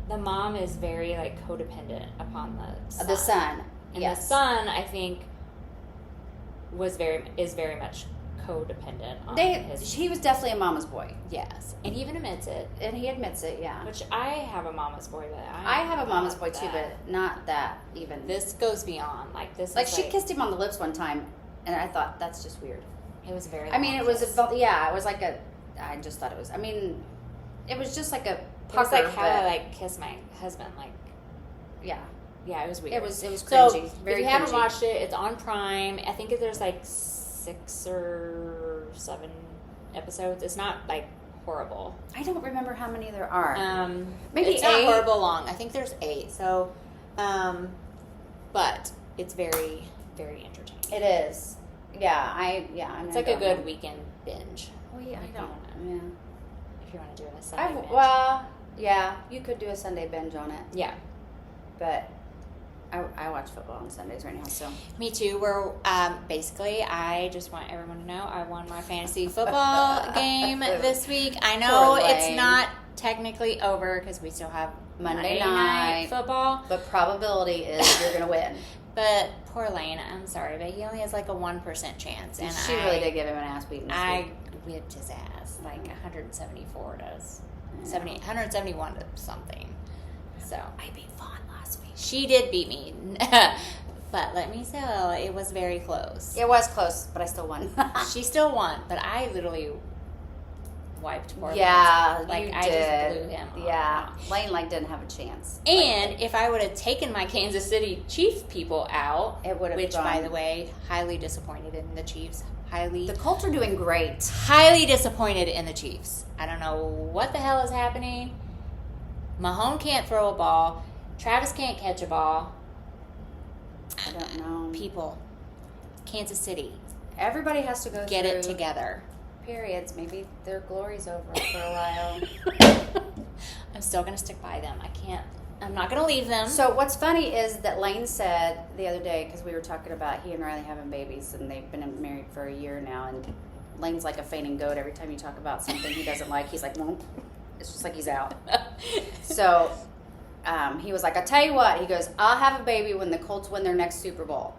the mom is very like codependent upon the son. And yes. the son, I think, is very much codependent on he was definitely a mama's boy. Yes. And he even admits it. And he admits it, yeah. Which I have a mama's boy, but I have a mama's boy too, but not that even. This goes beyond. Like this like is she kissed him on the lips one time, and I thought that's just weird. It was very I mean, it was it was like I just thought it was, I mean, it was just like a pucker. It was like how I like kiss my husband, like, yeah. Yeah, it was weird. It was cringy. So, very if you haven't cringy. watched it, it's on Prime. I think there's like 6 or 7 episodes. It's not like horrible. I don't remember how many there are. Maybe it's 8. not horrible long. I think there's 8. So, but it's very, very entertaining. It is. Yeah, It's like a good weekend binge. Oh yeah, I don't. Yeah. If you want to do a Sunday binge. Well, yeah, you could do a Sunday binge on it. Yeah. But I watch football on Sundays right now, so. Me too. We're basically, I just want everyone to know I won my fantasy football game this week. I know it's not technically over because we still have Monday night football. But probability is you're going to win. But poor Lane, I'm sorry, but he only has like a 1% chance. And she really did give him an ass beating this I week. whipped his ass, like 174 to 171 to something. So I beat Vaughn last week. She did beat me. But let me say, it was very close. It was close, but I still won. She still won, but I literally wiped poor Yeah, Lane. Like, you I did. just blew him off. Yeah, Lane didn't have a chance. And if I would have taken my Kansas City Chiefs people out, it would have which, gone. by the way, highly disappointed in the Chiefs. The Colts are doing great. Highly disappointed in the Chiefs. I don't know what the hell is happening. Mahomes can't throw a ball. Travis can't catch a ball. I don't know. People. Kansas City. Everybody has to go Get through it together. periods. Maybe their glory's over for a while. I'm still going to stick by them. I'm not going to leave them. So what's funny is that Lane said the other day, because we were talking about he and Riley having babies, and they've been married for a year now, and Lane's like a fainting goat. Every time you talk about something he doesn't like, he's like, well, it's just like he's out. So he was like, I'll tell you what. He goes, I'll have a baby when the Colts win their next Super Bowl.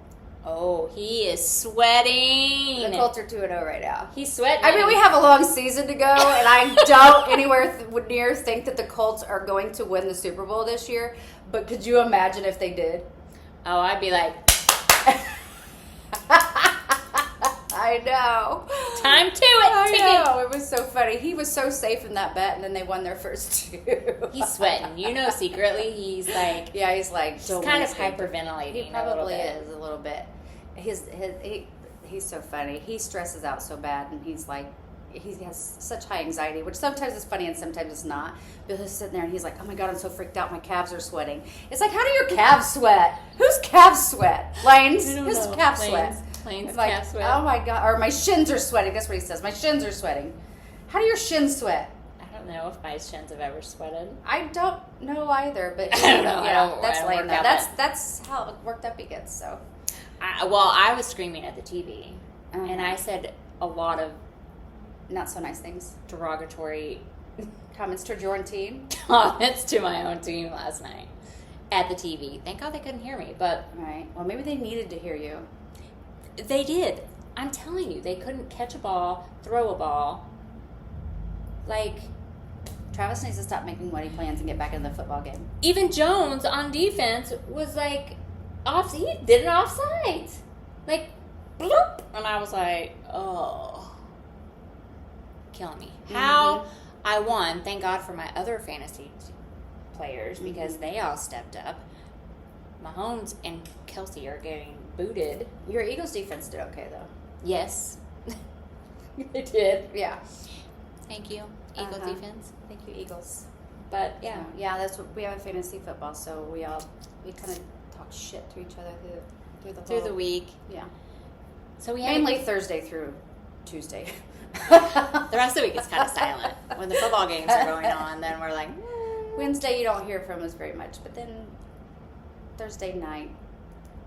Oh, he is sweating. The Colts are 2-0 right now. He's sweating. I mean, we have a long season to go, and I don't anywhere near think that the Colts are going to win the Super Bowl this year. But could you imagine if they did? Oh, I'd be like, I know. Time to it. I know. It was so funny. He was so safe in that bet, and then they won their first 2. He's sweating. You know, secretly, he's like, yeah, he's like, he's kind of hyperventilating. He probably is a little bit. He's so funny. He stresses out so bad, and he's like, he has such high anxiety, which sometimes is funny and sometimes it's not. But he's sitting there and he's like, oh my God, I'm so freaked out. My calves are sweating. It's like, how do your calves sweat? Whose calves sweat? Lane's? Whose calves sweat? Lane's like, calves sweat. Oh my God. Or my shins are sweating. That's what he says. My shins are sweating. How do your shins sweat? I don't know if my shins have ever sweated. I don't know either, but I don't know. Yeah, that's lame. Work out That's how worked up he gets. So, I was screaming at the TV, Uh-huh. and I said a lot of not so nice things. derogatory Comments toward your own team. comments to my own team last night at the TV. Thank God they couldn't hear me, but Right. Well, maybe they needed to hear you. they did. I'm telling you, they couldn't catch a ball, throw a ball. Like, Travis needs to stop making wedding plans and get back in the football game. even Jones on defense was like, he did an offside. Like, bloop. And I was like, oh, killing me. How I won, thank God for my other fantasy players because they all stepped up. Mahomes and Kelsey are getting booted. Your Eagles defense did okay, though. Yes, they did. Yeah. Thank you, Eagle defense. Thank you, Eagles. But yeah, Yeah, that's what we have a fantasy football, so we kind of talk shit to each other through the week. Yeah. So we Mainly Thursday through Tuesday. the rest of the week is kind of silent. When the football games are going on, then we're like, Wednesday you don't hear from us very much, but then Thursday night,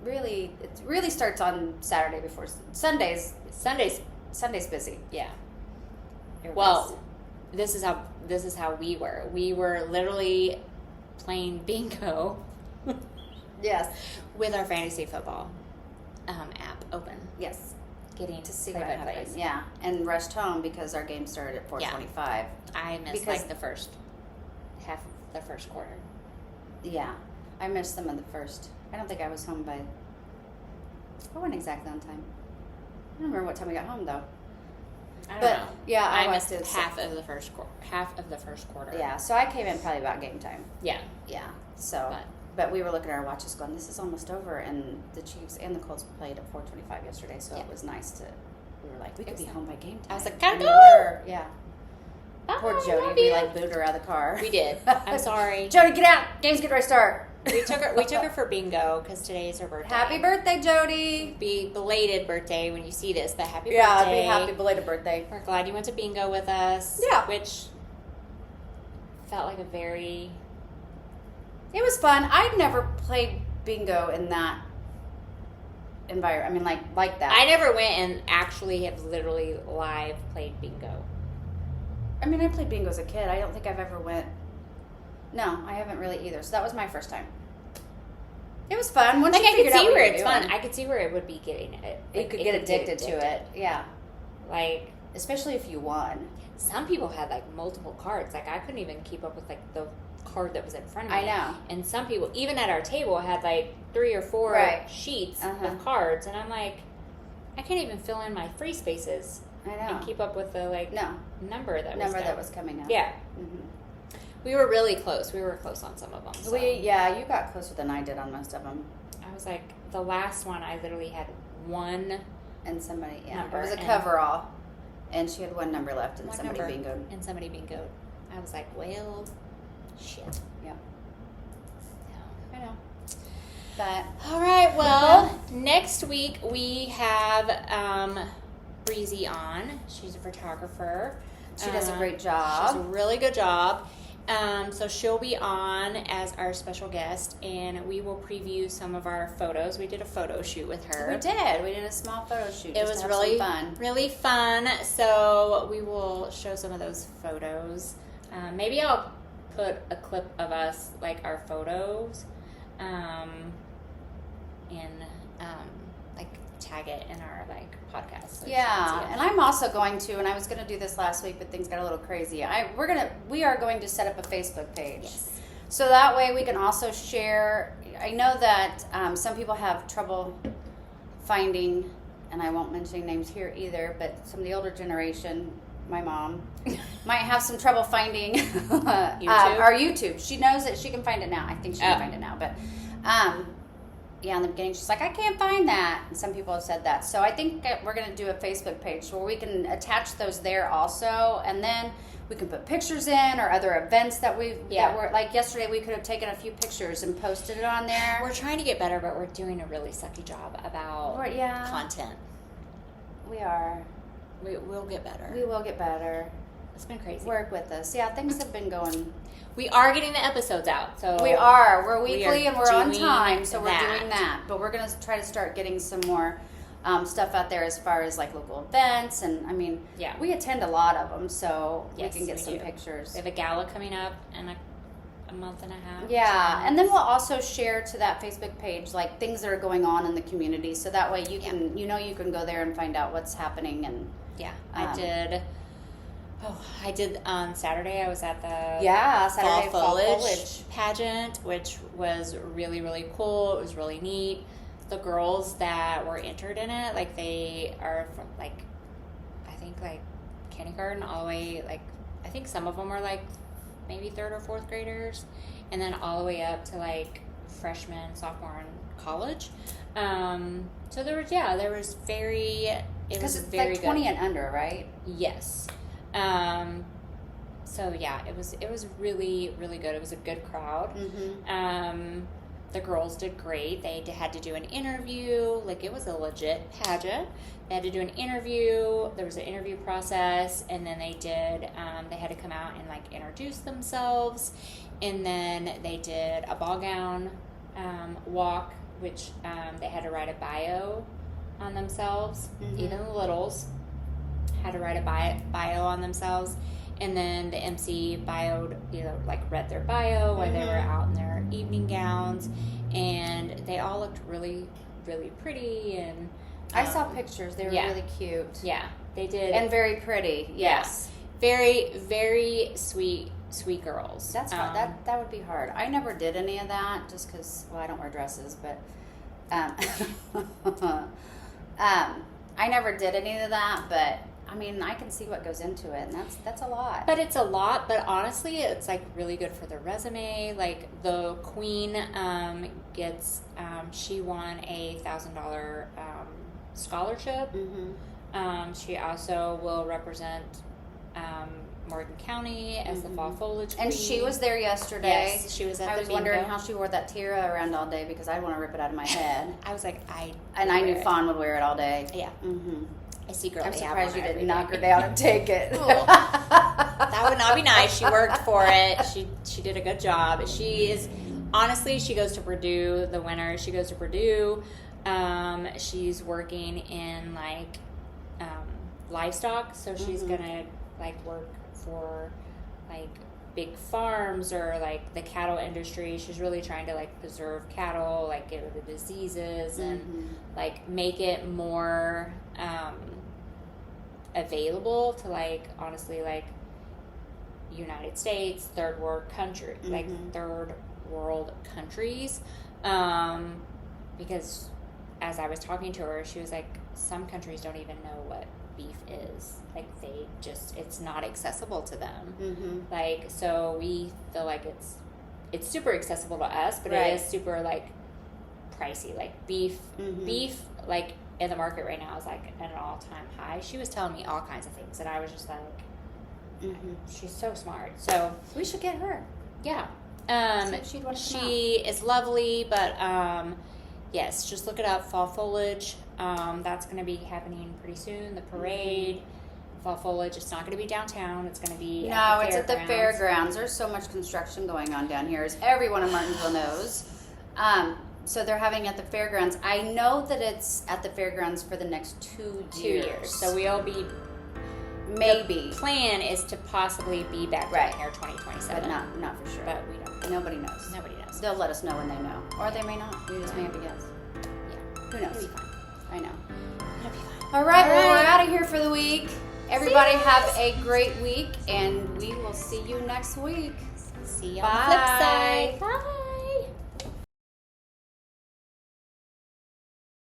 it really starts on Saturday before Sundays. Sunday's busy. Yeah. Everybody's- Well, this is how we were. We were literally playing bingo yes, with our fantasy football app open, yes, getting to see play what by happened. plays. Yeah, and rushed home because our game started at 4:25. I missed Because- like the first half of the first quarter. Yeah, I missed some of the first. I don't think I was home by. I wasn't exactly on time. I don't remember what time we got home though. I don't But know. yeah, I watched missed it. half of the first quarter. Yeah, so I came in probably about game time. Yeah. Yeah. So, but we were looking at our watches, going, "This is almost over." And the Chiefs and the Colts played at 4:25 yesterday, so it was nice to. We were like, we could be home by game time. I was like, And "Gotta we go!" were, yeah. Oh, Poor I Jody, love we you. like booed her out of the car. We did. I'm sorry. Jody, get out! Game's getting ready to start. We took her for bingo because today is her birthday. Happy birthday, Jody! Be belated birthday when you see this, but happy Yeah, birthday. be happy belated birthday. We're glad you went to bingo with us. Yeah. Which felt like a very... It was fun. I'd never played bingo in that environment. I mean, like that. I never went and actually have literally live played bingo. I mean, I played bingo as a kid. I don't think I've ever went. No, I haven't really either. So that was my first time. It was fun. Once Like, you I could figured out see what where you were it's fun. doing, I could see where it would be getting it. you could get addicted to it. Yeah. Like, Especially if you won. some people had, like, multiple cards. Like, I couldn't even keep up with, like, the card that was in front of me. I know. And some people, even at our table, had, like, 3 or 4 Right. sheets Uh-huh. of cards. And I'm like, I can't even fill in my free spaces I know. and keep up with the, like, number that was coming up. Yeah. Mm-hmm. We were really close. We were close on some of them. So. You got closer than I did on most of them. I was like, the last one, I literally had one And somebody, number, it was a and- coverall, and she had one number left, and one somebody number, bingoed. and somebody bingoed. I was like, well, shit. Yeah. I know. But All right, well, next week we have Breezy on. She's a photographer. she does a great She does a job. really good job. So she'll be on as our special guest, and we will preview some of our photos. We did a photo shoot with her. We did. We did a small photo shoot. It just was to have really some fun. really fun. So we will show some of those photos. Maybe I'll put a clip of us, like our photos, and like tag it in our like podcast. So you can see Yeah, it. and I'm also going to, and I was going to do this last week, but things got a little crazy. We are going to set up a Facebook page. Yes. So that way we can also share. I know that some people have trouble finding, and I won't mention names here either, but some of the older generation, my mom, might have some trouble finding YouTube? our YouTube. She knows that she can find it now. I think she can find it now, but in the beginning, she's like, I can't find that. And some people have said that. So I think that we're going to do a Facebook page where we can attach those there also. And then we can put pictures in or other events that that were, like yesterday, we could have taken a few pictures and posted it on there. We're trying to get better, but we're doing a really sucky job about content. We are. We'll get better. We will get better. It's been crazy. Work with us. Yeah, things have been going. We are getting the episodes out. So we are. We're weekly and we're on time. So we're doing that. But we're going to try to start getting some more stuff out there as far as like local events. And I mean, we attend a lot of them. So we can get some pictures. We have a gala coming up in a month and a half. Yeah. And then we'll also share to that Facebook page like things that are going on in the community. So that way you can, you can go there and find out what's happening. And I did on Saturday. I was at the Saturday fall foliage pageant, which was really, really cool. It was really neat. The girls that were entered in it, like they are from I think kindergarten all the way, I think some of them were maybe third or fourth graders, and then all the way up to freshman, sophomore, and college. So there was very. It was very like 20 good. and under, right? Yes. So yeah, it was really, really good. It was a good crowd. Mm-hmm. The girls did great. They had to do an interview. It was a legit pageant. They had to do an interview. There was an interview process, and then they did. They had to come out and introduce themselves, and then they did a ball gown walk, which they had to write a bio on themselves. Mm-hmm. Even the littles had to write a bio on themselves, and then the MC read their bio while they were out in their evening gowns, and they all looked really, really pretty. And I saw pictures; they were really cute. Yeah, they did, and very pretty. Yes, very, very sweet girls. That's hard. That would be hard. I never did any of that, just because. Well, I don't wear dresses, but. I never did any of that, but I mean, I can see what goes into it, and that's a lot. But it's a lot, but honestly, it's really good for the resume. The queen gets, she won a $1,000 scholarship. Mm-hmm. She also will represent Morgan County as the fall foliage queen. And she was there yesterday. Yes, she was at the bingo. I was wondering how she wore that tiara around all day because I want to rip it out of my head. I was like, And I knew Fawn would wear it all day. Yeah. Mm-hmm. I see girls. I'm surprised you didn't knock her down and take it. That would not be nice. She worked for it. She did a good job. She is, honestly, she goes to Purdue, the winner. She goes to Purdue. She's working in livestock, so she's gonna work for big farms or the cattle industry. She's really trying to preserve cattle, get rid of diseases and make it more available to honestly United States, third world country, third world countries, because as I was talking to her, she was some countries don't even know what beef is. They just, it's not accessible to them. Mm-hmm. So we feel it's super accessible to us, but it is super pricey. Beef in the market right now is at an all-time high. She was telling me all kinds of things, and I was just she's so smart. So we should get her. Yeah. She'd want to come she is lovely, but yes, just look it up. Fall foliage. That's going to be happening pretty soon. The parade, fall foliage. It's not going to be downtown. It's going to be it's at the fairgrounds. There's so much construction going on down here, as everyone in Martinsville knows. So they're having it at the fairgrounds. I know that it's at the fairgrounds for the next 2 years. So we'll be. Maybe. The plan is to possibly be back down here 2027. But not for sure. But we don't. Nobody knows. Nobody knows. They'll let us know when they know. Or they may not. We just may have to guess. Yeah. Who knows? It'll be fine. I know. It'll be fine. All right, well, we're out of here for the week. Everybody have a great week, and we will see you next week. See you on the flip side. Bye.